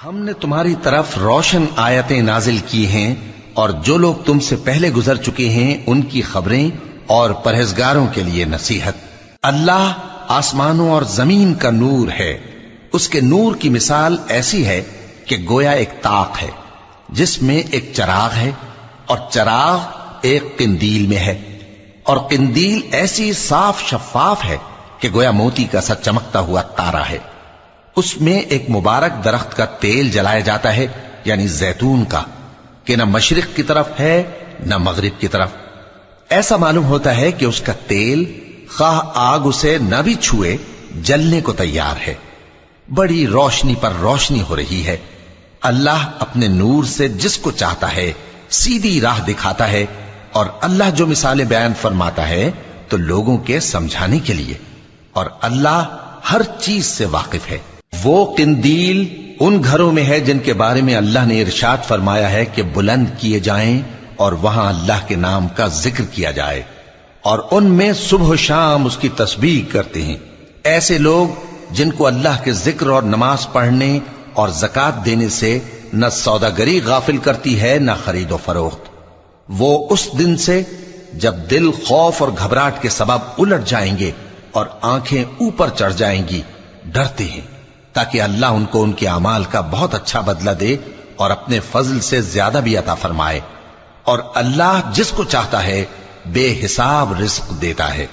ہم نے تمہاری طرف روشن آیتیں نازل کی ہیں اور جو لوگ تم سے پہلے گزر چکے ہیں ان کی خبریں اور پرہیزگاروں کے لیے نصیحت۔ اللہ آسمانوں اور زمین کا نور ہے، اس کے نور کی مثال ایسی ہے کہ گویا ایک طاق ہے جس میں ایک چراغ ہے، اور چراغ ایک قندیل میں ہے، اور قندیل ایسی صاف شفاف ہے کہ گویا موتی کا سا چمکتا ہوا تارا ہے۔ اس میں ایک مبارک درخت کا تیل جلایا جاتا ہے، یعنی زیتون کا، کہ نہ مشرق کی طرف ہے نہ مغرب کی طرف۔ ایسا معلوم ہوتا ہے کہ اس کا تیل خواہ آگ اسے نہ بھی چھوئے جلنے کو تیار ہے۔ بڑی روشنی پر روشنی ہو رہی ہے۔ اللہ اپنے نور سے جس کو چاہتا ہے سیدھی راہ دکھاتا ہے، اور اللہ جو مثالیں بیان فرماتا ہے تو لوگوں کے سمجھانے کے لیے، اور اللہ ہر چیز سے واقف ہے۔ وہ قندیل ان گھروں میں ہے جن کے بارے میں اللہ نے ارشاد فرمایا ہے کہ بلند کیے جائیں اور وہاں اللہ کے نام کا ذکر کیا جائے، اور ان میں صبح و شام اس کی تسبیح کرتے ہیں۔ ایسے لوگ جن کو اللہ کے ذکر اور نماز پڑھنے اور زکوٰۃ دینے سے نہ سوداگری غافل کرتی ہے نہ خرید و فروخت، وہ اس دن سے جب دل خوف اور گھبراہٹ کے سبب الٹ جائیں گے اور آنکھیں اوپر چڑھ جائیں گی ڈرتے ہیں، تاکہ اللہ ان کو ان کے اعمال کا بہت اچھا بدلہ دے اور اپنے فضل سے زیادہ بھی عطا فرمائے، اور اللہ جس کو چاہتا ہے بے حساب رزق دیتا ہے۔